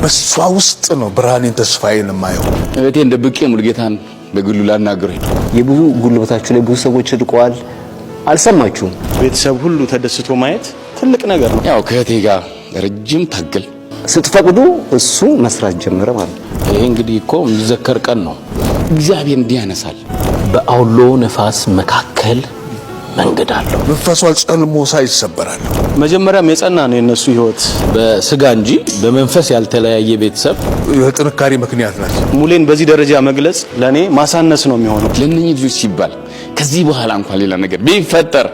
በሷ ውስጥ ነው ብርሃኔን ተስፋዬን ማየው። እቴ እንደ ብቄ ሙልጌታን በግሉ ላናገረኝ የብዙ ጉልበታችሁ ላይ ብዙ ሰዎች ርቀዋል። አልሰማችሁም? ቤተሰብ ሁሉ ተደስቶ ማየት ትልቅ ነገር ነው። ያው ከእቴ ጋር ረጅም ታገል ስትፈቅዱ እሱ መስራት ጀመረ ማለት ነው። ይሄ እንግዲህ እኮ የሚዘከር ቀን ነው። እግዚአብሔር እንዲህ ያነሳል። በአውሎ ነፋስ መካከል መንገድ አለው። መንፈሷ ጸልሞ ሳይሰበራል። መጀመሪያም የጸና ነው የነሱ ህይወት በስጋ እንጂ በመንፈስ ያልተለያየ ቤተሰብ የጥንካሬ ምክንያት ናት። ሙሌን በዚህ ደረጃ መግለጽ ለኔ ማሳነስ ነው የሚሆነው። ለነኚህ ልጆች ሲባል ከዚህ በኋላ እንኳን ሌላ ነገር ቢፈጠር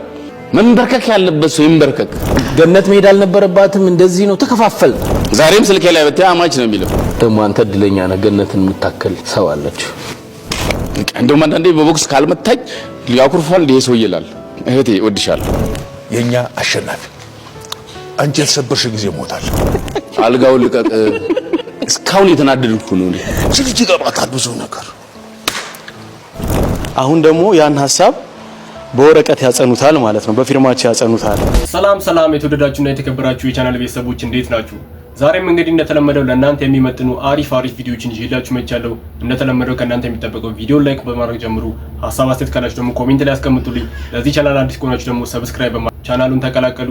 መንበርከክ ያለበት ሰው ይንበርከክ። ገነት መሄድ አልነበረባትም። እንደዚህ ነው ተከፋፈል። ዛሬም ስልኬ ላይ በተያ አማች ነው የሚለው። ደግሞ አንተ እድለኛ ነህ፣ ገነትን የምታከል ሰው አለች። እንደውም አንዳንዴ በቦክስ ካልመታኝ ያኩርፋል ይሄ ሰው ይላል። እህቴ እወድሻለሁ። የኛ አሸናፊ አንቺ ያልሰበርሽ ጊዜ ሞታል። አልጋው ልቀቅ። እስካሁን የተናደድኩ ነው እኔ። ልጅ ገባታል ብዙ ነገር። አሁን ደግሞ ያን ሐሳብ በወረቀት ያጸኑታል ማለት ነው። በፊርማቸው ያጸኑታል። ሰላም የተወደዳችሁና የተከበራችሁ የቻናል ቤተሰቦች እንዴት ናችሁ? ዛሬም እንግዲህ እንደተለመደው ለእናንተ የሚመጥኑ አሪፍ ቪዲዮዎችን ይዤላችሁ መጥቻለሁ። እንደተለመደው ከእናንተ የሚጠበቀው ቪዲዮ ላይክ በማድረግ ጀምሩ። ሀሳብ አስተያየት ካላችሁ ደግሞ ኮሜንት ላይ አስቀምጡልኝ። ለዚህ ቻናል አዲስ ከሆናችሁ ደግሞ ሰብስክራይብ በማድረግ ቻናሉን ተቀላቀሉ።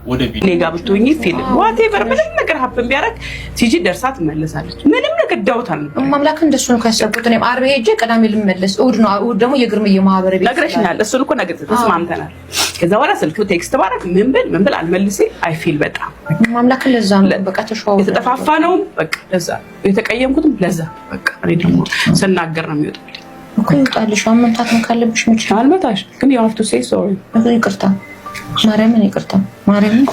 ወደ ቪዲዮ ሌጋ ብትሆኚ ፊልም ዋቴቨር ምንም ነገር ሀፕን ቢያረግ ሲጂ ደርሳ ትመለሳለች። ምንም ነገር ዳውታል ነው ማምላክ እንደሱ ነው ካሰብኩት። እኔም ዓርብ ሄጄ ቅዳሜ ልመለስ። እሑድ ነው። እሑድ ደግሞ የግርምዬ ማህበር ቤት ነግረሽኛል። እሱን እኮ ነገር ተስማምተናል። ከዛ በኋላ ስልክ ቴክስት ባረክ ምን ብል አልመልሴ አይ ፊል በጣም ማምላክ ለዛ ነው በቃ ተሸዋው የተጠፋፋ ነው በቃ ለዛ የተቀየምኩትም ለዛ በቃ እኔ ደግሞ ስናገር ነው የሚወጣልኝ እኮ ይወጣልሽ። መምታት ነው ካለብሽ ምንጭ አልመታሽ ግን you have to say sorry ይቅርታ ማርያምን ይቅርታ ማርያምን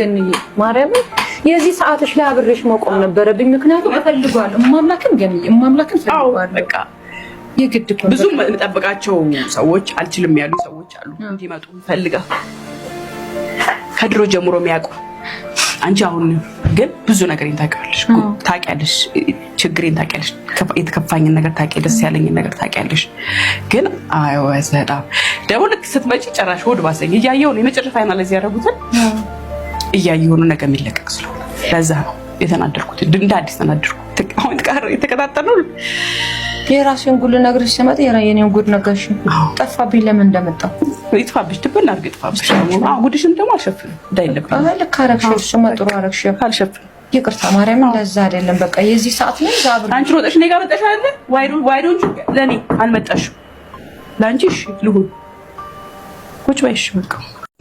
ገንዬ ማርያምን የዚህ ሰዓትሽ ላይ አብሬሽ መቆም ነበረብኝ። ምክንያቱም እፈልጋለሁ ማምላክን ገንዬ ማምላክን ፈልጋለሁ። በቃ የግድ ብዙ እንጠብቃቸው ሰዎች አልችልም ያሉ ሰዎች አሉ እንዲመጡ ፈልጋ ከድሮ ጀምሮ የሚያውቁ አንቺ አሁን ግን ብዙ ነገር ታውቂያለሽ፣ ችግሬን ታውቂያለሽ፣ የተከፋኝን ነገር ታውቂያለሽ፣ ደስ ያለኝን ነገር ታውቂያለሽ። ግን አይወሰዳ ደግሞ ልክ ስትመጪ ጨራሽ ሆድ ባሰኝ እያየሁ ነው የመጨረሻ ፋይናላይዝ ያደረጉትን እያየሁ ነው ነገር የሚለቀቅ ስለሆነ ለዛ ነው የተናደርኩት። እንደ አዲስ ተናደርኩ። አሁን የተከታተለው የራሴን ጉድ ነግርሽ ሲመጣ የኔን ጉድ ነገርሽ ጠፋብኝ። ለምን እንደመጣው ይጥፋብሽ ትበል አድርገሽ ይጥፋብሽ። ጉድሽም ደግሞ አልሸፍንም እንዳይለብሽ ልክ አደረግሽ። እሱማ ጥሩ አደረግሽ። አልሸፍንም ይቅርታ ማርያም ለዛ አይደለም በቃ የዚህ ሰዓት ላይ ዛብር አንቺ ሮጠሽ እኔ ጋር መጣሽ አይደል? ዋይዶንቹ ለኔ አልመጣሽም። ላንቺ እሺ ልሁን ቁጭ በይሽ በቃ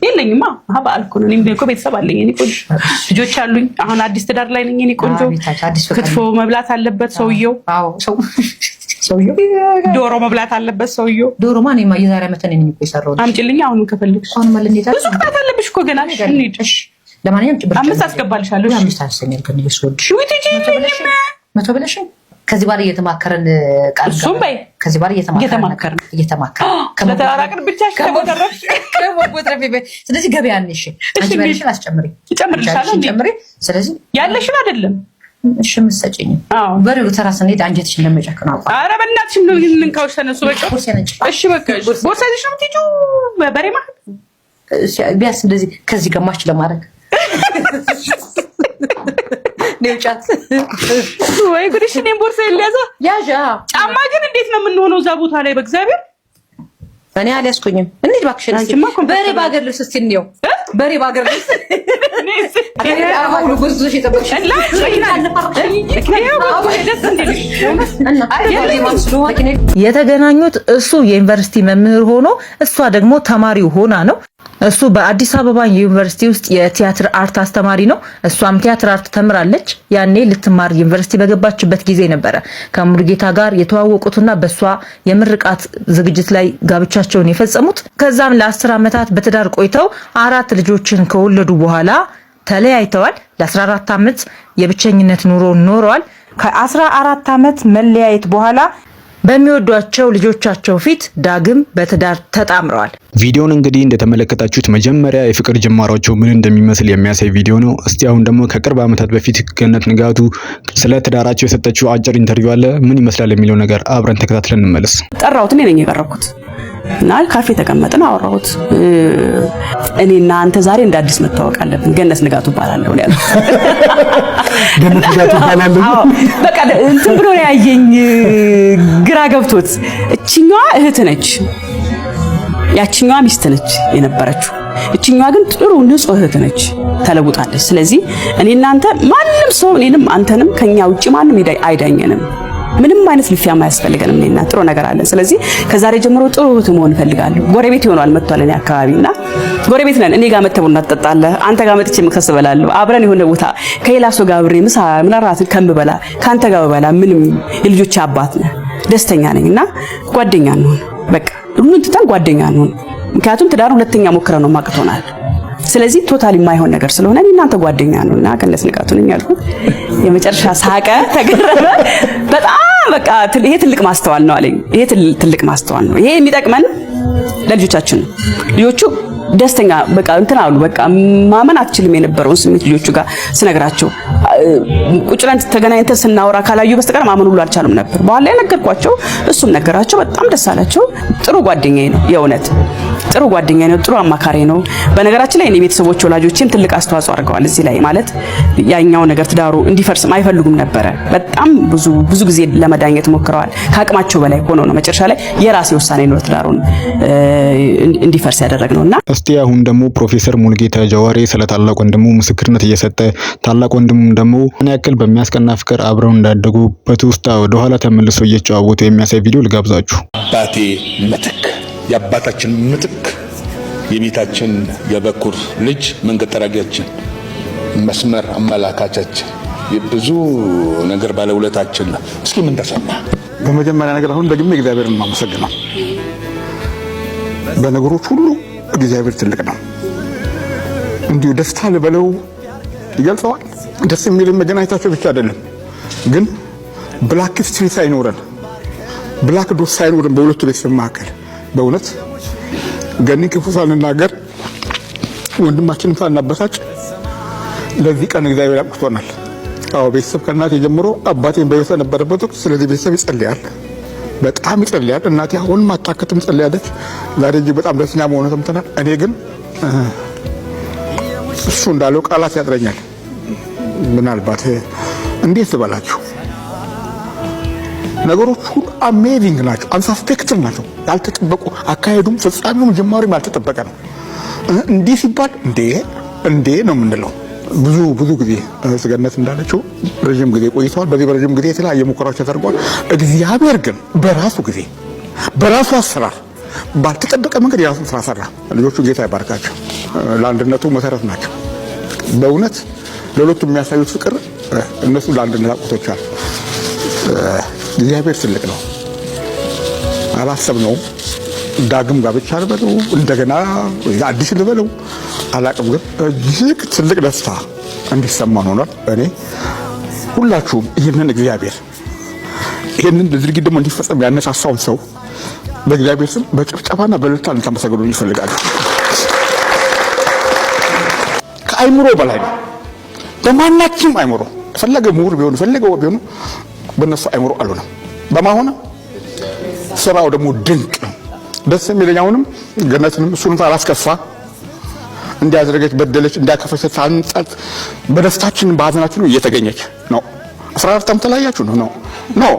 የለኝማ በዓል እኮ ነው። እኔም እኮ ቤተሰብ አለኝ። እኔ ቆንጆ ልጆች አሉኝ። አሁን አዲስ ትዳር ላይ ነኝ። እኔ ቆንጆ ክትፎ መብላት አለበት ሰውየው። አዎ ሰውየው ዶሮ መብላት አለበት ሰውየው። ዶሮ ማን የዛሬ ዓመት ነኝ እኮ የሰራው። አምጪልኝ አሁን ከፈልግሽ። አሁን ማለት ነው ብዙ ቅጣት አለብሽ እኮ ገና እንሂድ። ለማንኛውም ጭብር 5 አስገባልሻለሁ። 5 አሰኛል ከኔ ልስወድሽ መቶ ብለሽ ከዚህ በኋላ እየተማከረን ቃል እሱም በይ ከዚህ በኋላ እየተማከረን ከተራራቅን ብቻሽ ከቦተረፍሽ ስለዚህ ገበያ ነሽ አንቺ ባለሽን አስጨምሪ ጨምርልሻለሁ ጨምሪ። ስለዚህ ያለሽን አይደለም እሺ የምትሰጪኝ በሬው ተራስ እንዴት አንጀትሽ እንደመጨከና አቋ ኧረ በእናትሽ ምን ካውሽ ተነሱ በቃ እሺ በቃ ቦርሳሽ ነው የምትይጂው በሬ ማለት ቢያንስ እንደዚህ ከዚህ ገማች ለማድረግ ነውጫት ወይ ጉድሽ እኔም ቦርሳ ይያዛ ያዣ ጫማ ግን እንዴት ነው የምንሆነው እዛ ቦታ ላይ በእግዚአብሔር እኔ አልያዝኩኝም። እንዴት ባክሽ በሬ ባገር ልብስ እስቲ እንየው። በሬ ባገር ልብስ የተገናኙት እሱ የዩኒቨርሲቲ መምህር ሆኖ እሷ ደግሞ ተማሪው ሆና ነው። እሱ በአዲስ አበባ ዩኒቨርሲቲ ውስጥ የቲያትር አርት አስተማሪ ነው። እሷም ቲያትር አርት ተምራለች። ያኔ ልትማር ዩኒቨርሲቲ በገባችበት ጊዜ ነበረ ከሙሉጌታ ጋር የተዋወቁትና በሷ የምርቃት ዝግጅት ላይ ጋብቻቸውን የፈጸሙት። ከዛም ለ10 ዓመታት በትዳር ቆይተው 4 ልጆችን ከወለዱ በኋላ ተለያይተዋል። ለ14 ዓመት የብቸኝነት ኑሮ ኖረዋል። ከ14 ዓመት መለያየት በኋላ በሚወዷቸው ልጆቻቸው ፊት ዳግም በትዳር ተጣምረዋል። ቪዲዮን እንግዲህ እንደተመለከታችሁት መጀመሪያ የፍቅር ጅማሯቸው ምን እንደሚመስል የሚያሳይ ቪዲዮ ነው። እስቲ አሁን ደግሞ ከቅርብ ዓመታት በፊት ገነት ንጋቱ ስለ ትዳራቸው የሰጠችው አጭር ኢንተርቪው አለ። ምን ይመስላል የሚለው ነገር አብረን ተከታትለን እንመለስ። ጠራሁት፣ እኔ ነኝ የቀረብኩት እና ካፌ ተቀመጥን፣ አወራሁት። እኔና አንተ ዛሬ እንደ አዲስ መታወቅ አለብን፣ ገነት ንጋቱ እባላለሁ ነው ያለው። ገነት ንጋቱ እባላለሁ በቃ እንትን ብሎ ያየኝ ግራ ገብቶት፣ እቺኛዋ እህት ነች፣ ያቺኛዋ ሚስት ነች የነበረችው። እቺኛዋ ግን ጥሩ ንጹህ እህት ነች፣ ተለውጣለች። ስለዚህ እኔና አንተ ማንም ሰው እኔንም አንተንም ከኛ ውጪ ማንም አይዳኘንም። ምንም አይነት ልፊያ ማያስፈልገንም። እኔና ጥሩ ነገር አለን። ስለዚህ ከዛሬ ጀምሮ ጥሩ እህት መሆን እፈልጋለሁ። ጎረቤት ይሆናል መጥቷል እኔ አካባቢና ጎረቤት ነን። እኔ ጋር መጥተህ ቡና ትጠጣለህ፣ አንተ ጋር መጥቼ መክሰስ እበላለሁ። አብረን የሆነ ቦታ ከሌላ ሰው ጋር አብሬ ምሳ ምናራት ከምበላ ካንተ ጋር በበላ ምንም የልጆች አባት ነህ፣ ደስተኛ ነኝና ጓደኛ እንሆን። በቃ ሁሉን ትተን ጓደኛ እንሆን። ምክንያቱም ትዳር ሁለተኛ ሞክረን ነው ማቅቶናል። ስለዚህ ቶታሊ የማይሆን ነገር ስለሆነ እናንተ ጓደኛ ነውና ገነት ንጋቱ ነኝ ያልኩት። የመጨረሻ ሳቀ፣ ተገረመ በጣም በቃ ይሄ ትልቅ ማስተዋል ነው አለኝ። ይሄ ትልቅ ማስተዋል ነው። ይሄ የሚጠቅመን ለልጆቻችን ነው። ልጆቹ ደስተኛ በቃ እንትን አሉ። በቃ ማመን አትችልም የነበረውን ስሜት ልጆቹ ጋር ስነግራቸው ቁጭ ብለን ተገናኝተን ስናወራ ካላዩ በስተቀር ማመን ሁሉ አልቻሉም ነበር። በኋላ ላይ ነገርኳቸው፣ እሱም ነገራቸው። በጣም ደስ አላቸው። ጥሩ ጓደኛዬ ነው፣ የእውነት ጥሩ ጓደኛዬ ነው፣ ጥሩ አማካሪ ነው። በነገራችን ላይ እኔ ቤተሰቦች ወላጆቼም ትልቅ አስተዋጽኦ አድርገዋል እዚህ ላይ ማለት ያኛው ነገር ትዳሩ እንዲፈርስም አይፈልጉም ነበረ። በጣም ብዙ ጊዜ ለመዳኘት ሞክረዋል። ከአቅማቸው በላይ ሆኖ ነው መጨረሻ ላይ የራሴ ውሳኔ ነው ትዳሩን እንዲፈርስ ያደረግነውና እስቲ አሁን ደግሞ ፕሮፌሰር ሙልጌታ ጃዋሬ ስለ ታላቅ ወንድሙ ምስክርነት እየሰጠ ታላቅ ወንድሙ ደግሞ ምን ያክል በሚያስቀና ፍቅር አብረው እንዳደጉ በትውስታ ወደ ኋላ ተመልሶ እየተጫወቱ የሚያሳይ ቪዲዮ ልጋብዛችሁ። አባቴ ምትክ፣ የአባታችን ምትክ፣ የቤታችን የበኩር ልጅ መንገድ ጠራጊያችን፣ መስመር አመላካቻችን፣ ብዙ ነገር ባለውለታችን ነው። እስኪ ምን ተሰማ? በመጀመሪያ ነገር አሁን ደግሜ እግዚአብሔርን ማመሰግነው። በነገሮች ሁሉ እግዚአብሔር ትልቅ ነው። እንዲሁ ደስታ ልበለው ይገልጸዋል። ደስ የሚል መገናኘታቸው ብቻ አይደለም ግን ብላክ ስትሪት ሳይኖረን ብላክ ዶት ሳይኖረን በሁለቱ ቤተሰብ መካከል በእውነት ገኒ ክፉ ሳንናገር ወንድማችንን ሳናበሳጭ ለዚህ ቀን እግዚአብሔር አብቅቶናል። አዎ ቤተሰብ ከእናቴ ጀምሮ አባቴን በሕይወት ነበረበት ወቅት ስለዚህ ቤተሰብ ይጸልያል፣ በጣም ይጸልያል። እናቴ አሁን ማታከትም ጸልያለች። ዛሬ እጅግ በጣም ደስተኛ መሆኑን ሰምተናል። እኔ ግን እሱ እንዳለው ቃላት ያጥረኛል። ምናልባት እንዴት ልበላችሁ፣ ነገሮች ሁሉ አሜዚንግ ናቸው፣ አንሳስፔክትድ ናቸው፣ ያልተጠበቁ አካሄዱም ፍጻሜውም ጅማሬውም ያልተጠበቀ ነው። እንዲህ ሲባል እንዴ ነው የምንለው። ብዙ ጊዜ ገነት እንዳለችው ረጅም ጊዜ ቆይተዋል። በዚህ በረጅም ጊዜ የተለያየ ሙከራዎች ተደርጓል። እግዚአብሔር ግን በራሱ ጊዜ በራሱ አሰራር ባልተጠበቀ መንገድ የራሱን ስራ ሰራ። ልጆቹ ጌታ ይባርካቸው፣ ለአንድነቱ መሰረት ናቸው። በእውነት ለሁለቱ የሚያሳዩት ፍቅር እነሱ ለአንድነት አቁቶቻል። እግዚአብሔር ትልቅ ነው። አላሰብነውም። ዳግም ጋብቻ ልበለው እንደገና አዲስ ልበለው አላቅም፣ ግን እጅግ ትልቅ ደስታ እንዲሰማን ሆኗል። እኔ ሁላችሁም ይህንን እግዚአብሔር ይህንን ድርጊት ደግሞ እንዲፈጸም ያነሳሳውን ሰው በእግዚአብሔር ስም በጭብጨባና በእልልታ እንድታመሰግኑ ይፈልጋሉ። ከአይምሮ በላይ ነው። በማናችንም አይምሮ ፈለገ ምሁር ቢሆኑ ፈለገው ቢሆኑ በእነሱ አይምሮ አልሆነም። በማሆነ ስራው ደግሞ ድንቅ ነው። ደስ የሚለኝ አሁንም ገነትንም እሱንም አላስከፋ እንዲያደረገች በደለች እንዲያከፈች ታንጻት በደስታችን በሐዘናችን እየተገኘች ነው። 14 ዓመት ተለያያችሁ ነው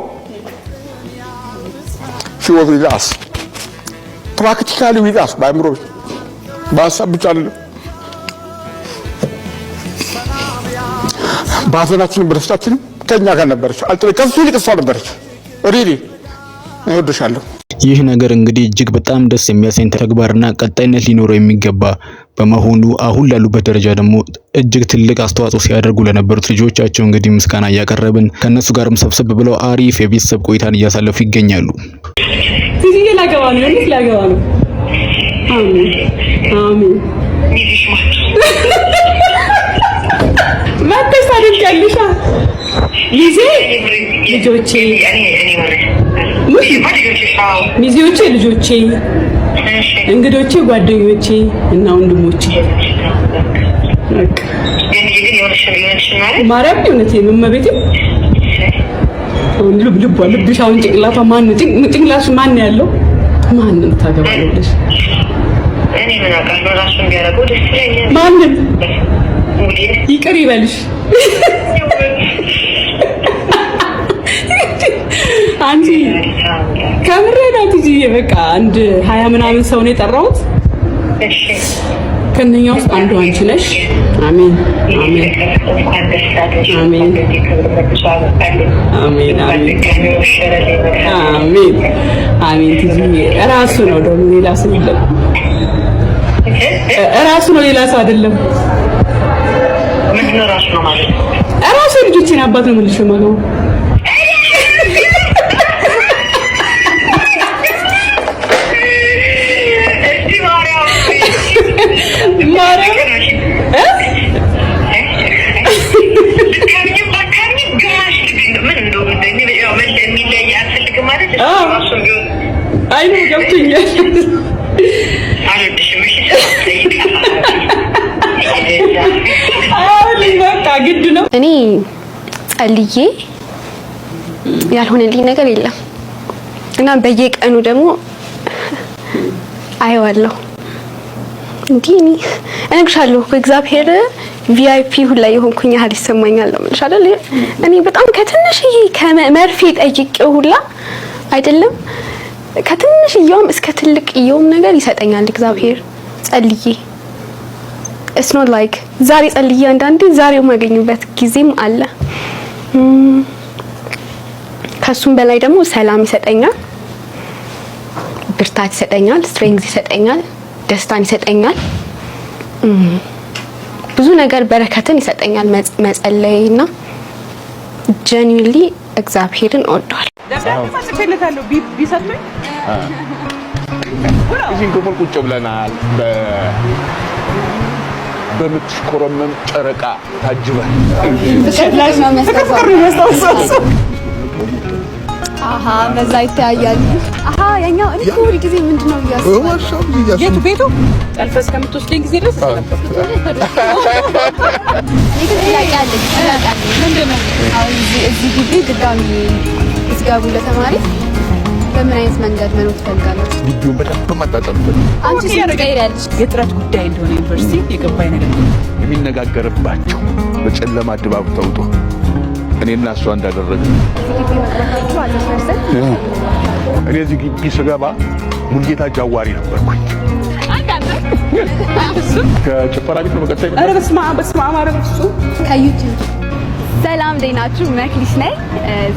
she was with us practically with us በአእምሮ በሀሳብ ብቻ አይደለም፣ በሐዘናችንም በደስታችንም ከኛ ጋር ነበረች። ከሱ ይልቅ እሷ ነበረች። ሪሊ እወድሻለሁ። ይህ ነገር እንግዲህ እጅግ በጣም ደስ የሚያሰኝ ተግባርና ቀጣይነት ሊኖረው የሚገባ በመሆኑ አሁን ላሉበት ደረጃ ደግሞ እጅግ ትልቅ አስተዋጽኦ ሲያደርጉ ለነበሩት ልጆቻቸው እንግዲህ ምስጋና እያቀረብን ከነሱ ጋርም ሰብሰብ ብለው አሪፍ የቤተሰብ ቆይታን እያሳለፉ ይገኛሉ። ትይዬ ላገባ ነው። አሜን መተሳደብ ያልሻ ይዜ ልጆቼ ሚዜዎቼ ልጆቼ፣ እንግዶቼ ጓደኞቼ እና ወንድሞቼ። ማርያም እውነቴን ነው እመቤቴ። ልብሽ አሁን ጭንቅላቷ ጭንቅላቱ ማን ያለው ማንን ታገባለሽ? እኔ ምን አውቃለሁ? ራሱን ቢያደርገው ደስ ይለኛል። ማንን ይቅር ይበልሽ። አንቺ ከምሬ ነው ትጂ። በቃ አንድ 20 ምናምን ሰው ነው የጠራሁት። እሺ ከነኛ ውስጥ አንዱ አንቺ ነሽ። አሜን አሜን አሜን አሜን አሜን አሜን። ትጂ ራሱ ነው ደግሞ ሌላ ሰው የለም። ራሱ ነው ሌላ ሰው አይደለም። ምን ነው ራሱ ነው ማለት? ራሱ ልጆቼን አባት ነው የምልሽ ማለት ነው። አይ ነው ገብቶኛል። በቃ ግድ ነው። እኔ ጸልዬ ያልሆነልኝ ነገር የለም እና በየቀኑ ደግሞ አየዋለሁ። እንዲህ እነግርሻለሁ እግዚአብሔር ቪአይፒ ሁላ የሆንኩኝ ያህል ይሰማኛል ነው ማለት አይደል? እኔ በጣም ከትንሽዬ ከመርፌ ጠይቄው ሁላ አይደለም ከትንሽዬውም እስከ ትልቅዬውም ነገር ይሰጠኛል እግዚአብሔር ጸልዬ። it's not like ዛሬ ጸልዬ አንዳንዴ ዛሬው ማገኝበት ጊዜም አለ። ከሱም በላይ ደግሞ ሰላም ይሰጠኛል፣ ብርታት ይሰጠኛል፣ ስትሬንግዝ ይሰጠኛል፣ ደስታን ይሰጠኛል፣ ብዙ ነገር በረከትን ይሰጠኛል መጸለይና ጀኒውሊ እግዚአብሔርን እወደዋለሁ። ለሰፈለታለሁ ቢሰጥኝ እዚህ ደግሞ ቁጭ ብለናል። በምትሽኮረመም ጨረቃ ታጅበን ሸላሽ ነው የሚያስታውሰው። አሃ በዛ ይታያል። አሃ ያኛው እኔ ሁሉ ጊዜ ምንድነው ያስባል የቱ ቤቱ ጠልፈስ ከምትወስደኝ ጊዜ ድረስ ነበር። ይላቃል ምንድነው አሁን እዚህ ግቢ ድጋሚ እስጋቡ ለተማሪ በምን አይነት መንገድ መኖር ትፈልጋለች? ግቢውን በደንብ ማጣጣም አንቺ ሲያቀይራለች የጥረት ጉዳይ እንደሆነ ዩኒቨርሲቲ የገባኝ ነገር የሚነጋገርባቸው በጨለማ ድባብ ተውጦ እኔና እሷ እንዳደረግን እኔ እዚህ ግቢ ስገባ ሙልጌታ ጃዋሪ ነበርኩኝ። ከጭፈራ ቤት ነው በቀጣይ ኧረ በስመ አብ ኧረ በፍፁም ከዩቲዩብ ሰላም ደህናችሁ መክሊስ ነኝ።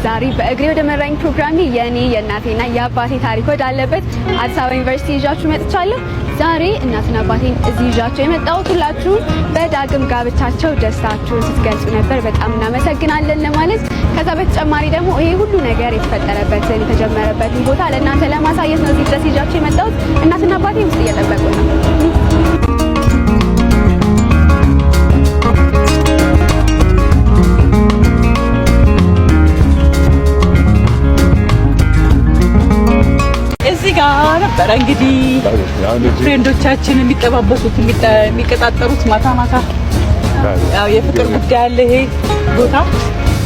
ዛሬ በእግሬ ወደ መራኝ ፕሮግራሜ የኔ የእናቴና የአባቴ ታሪክ ወዳለበት አዲስ አበባ ዩኒቨርሲቲ ይዣችሁ መጥቻለሁ። ዛሬ እናትና አባቴን እዚህ ይዣችሁ የመጣሁት ሁላችሁም በዳግም ጋብቻቸው ደስታችሁን ስትገልጹ ነበር። በጣም እናመሰግናለን ለማለት ከዛ በተጨማሪ ደግሞ ይሄ ሁሉ ነገር የተፈጠረበትን የተጀመረበትን ቦታ ለእናንተ ለማሳየት ነው እዚህ ድረስ ይዣችሁ የመጣሁት። እናትና አባቴ ውስጥ እየጠበቁ ነው። ነበረ እንግዲህ ፍሬንዶቻችን የሚጠባበሱት የሚቀጣጠሩት ማታ ማታ ያው የፍቅር ጉዳይ አለ። ይሄ ቦታ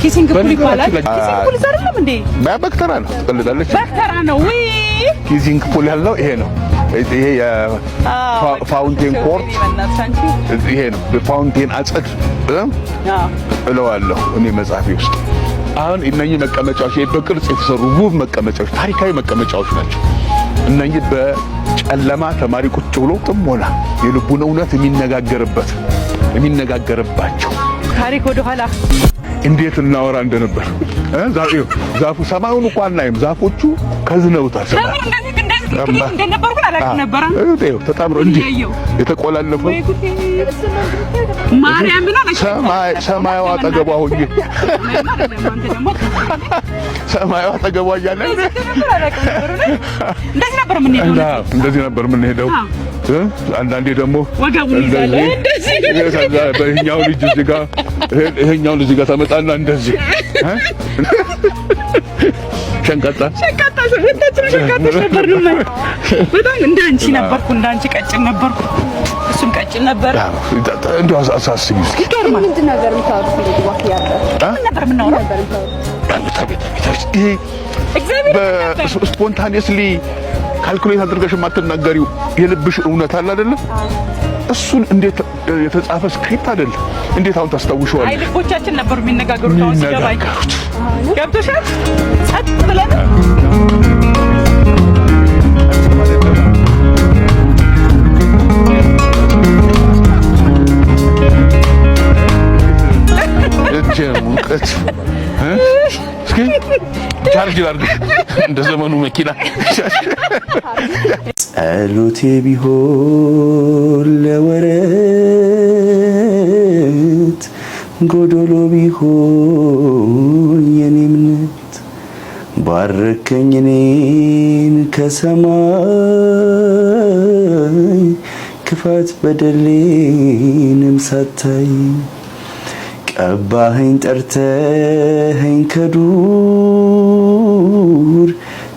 ኪሲንግ ፑል ይባላል። ኪሲንግ ፑል አይደለም እንዴ? በክተራ ነው ትቀልዳለች። በክተራ ነው ወይ? ኪሲንግ ፑል ያለው ይሄ ነው። ይሄ የፋውንቴን ኮርት ይሄ ነው። በፋውንቴን አጸድ እለዋለሁ እኔ መጽሐፌ ውስጥ። አሁን እነኚህ መቀመጫዎች በቅርጽ የተሰሩ ውብ መቀመጫዎች፣ ታሪካዊ መቀመጫዎች ናቸው። እነኚህ በጨለማ ተማሪ ቁጭ ብሎ ጥሞና የልቡን እውነት የሚነጋገርባቸው ታሪክ ወደ ኋላ እንዴት እናወራ እንደነበር ዛፉ ሰማዩን እንኳን አናይም። ዛፎቹ ከዝነውታል። እንደነበሩ ግን አላውቅም ነበር። ተጣምሮ እንዲህ የተቆላለፈው ማርያም ነው ሰማዩ አጠገቧ ሆኜ ሰማዩ አጠገቧ እያለ እንደዚህ ነበር የምንሄደው። አንዳንዴ ደግሞ ይሄኛው ልጅ እዚህ ጋር ተመጣና እንደዚህ ሸንቀጣ ነበር ነው። በጣም እንዳንቺ ነበርኩ፣ እንዳንቺ ቀጭን ነበርኩ፣ እሱም ቀጭን ነበር። እንደው አሳስቢ እስኪ ምንድን ነበር የምታወሩት? እንደዚህ ዋክ ነበር የምናወራው ስፖንታኒየስሊ ካልኩሌት አድርገሽ የማትናገሪው የልብሽ እውነት አለ አይደለም? እሱን እንዴት የተጻፈ ስክሪፕት አይደል? እንዴት አሁን ታስታውሻለሽ? አይ ልቦቻችን ነበሩ የሚነጋገሩት። አሁን ሲገባኝ ገብቶሻል? ጸጥ ብለን ሙቀት እስኪ ቻርጅ ላድርግ እንደ ዘመኑ መኪና። ጸሎቴ ቢሆን ለወረት ጎዶሎ ቢሆን የኔ እምነት ባረከኝ እኔን ከሰማይ ክፋት በደሌንም ሳታይ ቀባኸኝ ጠርተኸኝ ከዱር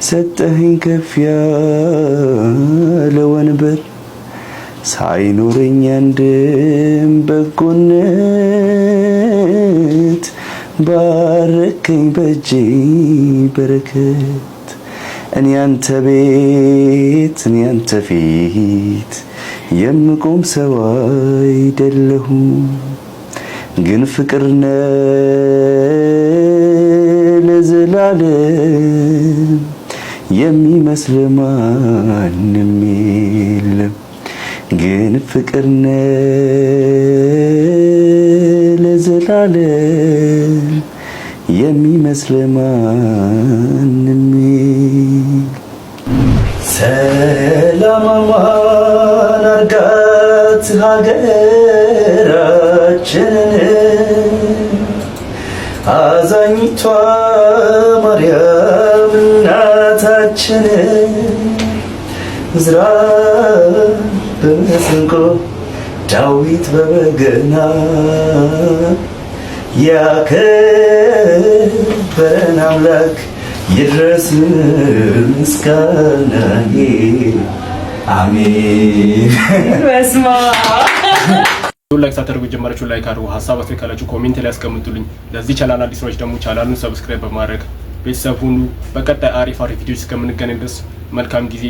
ሰጠኸኝ ከፍ ያለ ወንበር ሳይኖረኝ አንድም በጎነት ባረከኝ በእጄ በረከት። እኔ አንተ ቤት እኔ አንተ ፊት የምቆም ሰው አይደለሁም፣ ግን ፍቅር ነህ ለዘላለም የሚመስል ማንም የለም። ግን ፍቅር ነህ ለዘላለም የሚመስል ማንም የለም። ሰላማዋን አርጋት ሀገራችንን አዛኝቷ ማርያም እናታችንን ዕዝራ በመሰንቆ ዳዊት በበገና ያከበረን አምላክ ይድረስ ምስጋናዬ። አሜን። በስመ አብ። ላይክ ሳታደርጉ ጀመራችሁ ላይክ አድርጉ። ሀሳብ አስተያየት ካላችሁ ኮሜንት ላይ ያስቀምጡልኝ። ለዚህ ቻናል አዲስ ነች ደግሞ ቻናሉን ሰብስክራይብ በማድረግ ቤተሰብ ሁኑ። በቀጣይ አሪፍ ቪዲዮዎች እስከምንገናኝ ድረስ መልካም ጊዜ